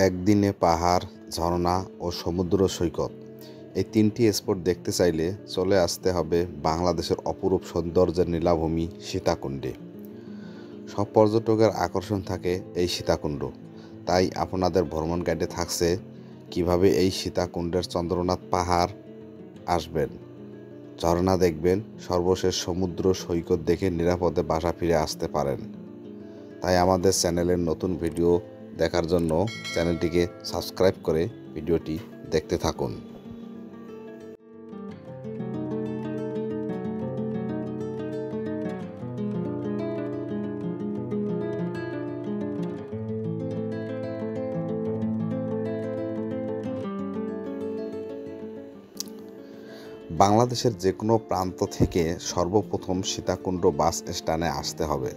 একদিনে পাহাড়, ঝর্ণা ও সমুদ্র সৈকত এই তিনটি স্পট দেখতে চাইলে চলে আসতে হবে বাংলাদেশের অপরূপ সৌন্দর্যের নীলাভূমি সীতাকুণ্ডে। সব পর্যটকের আকর্ষণ থাকে এই সীতাকুণ্ড। তাই আপনাদের ভ্রমণ গাইডে থাকছে কিভাবে এই সীতাকুণ্ডের চন্দ্রনাথ পাহাড় আসবেন, ঝর্ণা দেখবেন, সর্বশেষ সমুদ্র সৈকত দেখে নিরাপদে বাসা ফিরে আসতে পারেন। তাই আমাদের চ্যানেলের নতুন ভিডিও দেখার জন্য চ্যানেলটিকে সাবস্ক্রাইব করে ভিডিওটি দেখতে থাকুন। বাংলাদেশের যে কোনো প্রান্ত থেকে সর্বপ্রথম সীতাকুণ্ড বাস স্ট্যান্ডে আসতে হবে।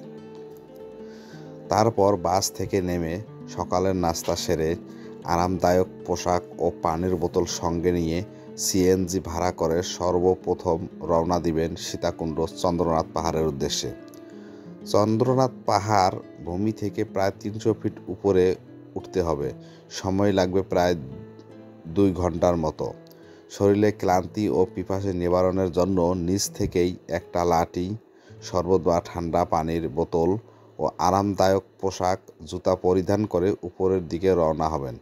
তারপর বাস থেকে নেমে সকালের নাস্তা সেরে আরামদায়ক পোশাক ও পানির বোতল সঙ্গে নিয়ে সিএনজি ভাড়া করে সর্বপ্রথম রওনা দিবেন সীতাকুণ্ড চন্দ্রনাথ পাহাড়ের উদ্দেশ্যে। চন্দ্রনাথ পাহাড় ভূমি থেকে প্রায় 300 ফিট উপরে উঠতে হবে। সময় লাগবে প্রায় 2 ঘন্টার মতো। শরীরে ক্লান্তি ও পিপাসা নিবারণের জন্য নিচ থেকেই একটা লাঠি, শরবত বা ঠান্ডা পানির বোতল ও আরামদায়ক পোশাক, জুতা পরিধান করে উপরের দিকে রওনা হবেন।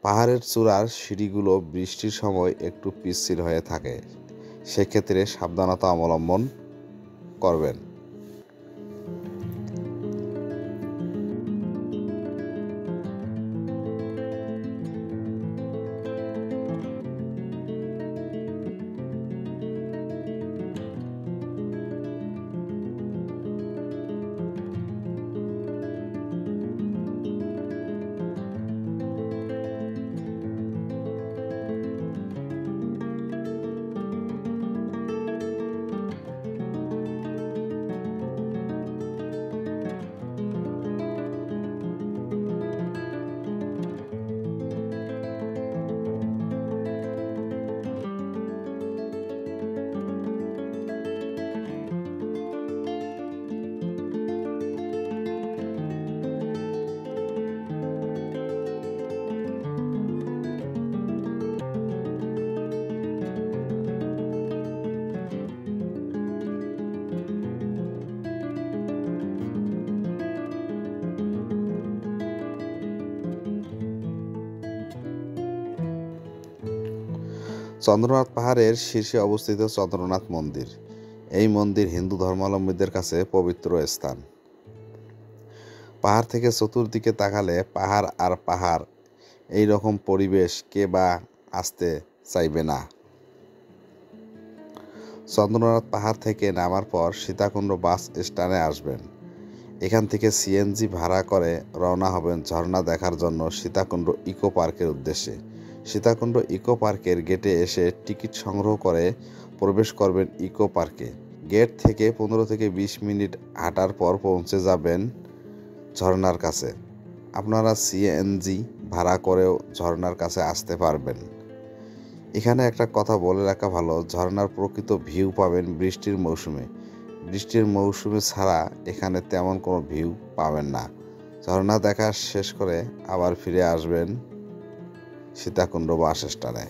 পাহাড়ের চূড়ার সিঁড়িগুলো বৃষ্টির সময় একটু পিচ্ছিল হয়ে থাকে, সেক্ষেত্রে সাবধানতা অবলম্বন করবেন। চন্দ্রনাথ পাহাড়ের শীর্ষে অবস্থিত চন্দ্রনাথ মন্দির। এই মন্দির হিন্দু ধর্মাবলম্বীদের কাছে পবিত্র স্থান। পাহাড় থেকে চতুর্দিকে তাকালে পাহাড় আর পাহাড়, এই রকম পরিবেশ কে বা আসতে চাইবে না। চন্দ্রনাথ পাহাড় থেকে নামার পর সীতাকুণ্ড বাস স্ট্যান্ডে আসবেন। এখান থেকে সিএনজি ভাড়া করে রওনা হবেন ঝর্ণা দেখার জন্য সীতাকুণ্ড ইকো পার্কের উদ্দেশ্যে। সীতাকুণ্ড ইকো পার্কের গেটে এসে টিকিট সংগ্রহ করে প্রবেশ করবেন ইকো পার্কে। গেট থেকে 15 থেকে 20 মিনিট হাঁটার পর পৌঁছে যাবেন ঝর্ণার কাছে। আপনারা সিএনজি ভাড়া করেও ঝর্ণার কাছে আসতে পারবেন। এখানে একটা কথা বলে রাখা ভালো, ঝর্ণার প্রকৃত ভিউ পাবেন বৃষ্টির মৌসুমে। বৃষ্টির মৌসুমে ছাড়া এখানে তেমন কোনো ভিউ পাবেন না। ঝর্ণা দেখা শেষ করে আবার ফিরে আসবেন সীতাকুণ্ড বাস স্ট্যান্ডে।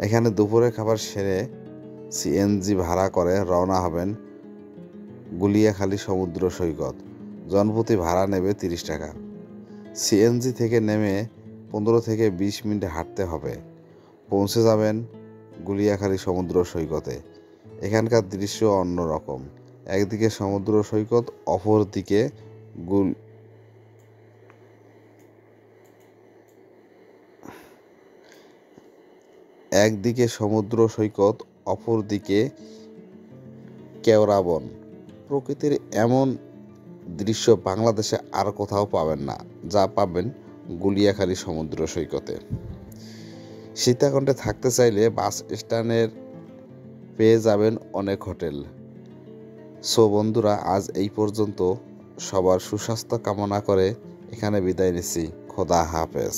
এখানে দুপুরের খাবার সেরে সিএনজি ভাড়া করে রওনা হবেন গুলিয়াখালী সমুদ্র সৈকত। জনপ্রতি ভাড়া নেবে 30 টাকা। সিএনজি থেকে নেমে 15 থেকে 20 মিনিট হাঁটতে হবে। পৌঁছে যাবেন গুলিয়াখালী সমুদ্র সৈকতে। এখানকার দৃশ্য অন্যরকম। একদিকে সমুদ্র সৈকত, অপরদিকে অপরদিকে কেওড়া বন। প্রকৃতির এমন দৃশ্য বাংলাদেশে আর কোথাও পাবেন না, যা পাবেন গুলিয়াখালী সমুদ্র সৈকতে। সীতাকুণ্ডে থাকতে চাইলে বাস স্ট্যান্ডের পেয়ে যাবেন অনেক হোটেল। সো বন্ধুরা, আজ এই পর্যন্ত। সবার সুস্বাস্থ্য কামনা করে এখানে বিদায় নিচ্ছি। খোদা হাফেজ।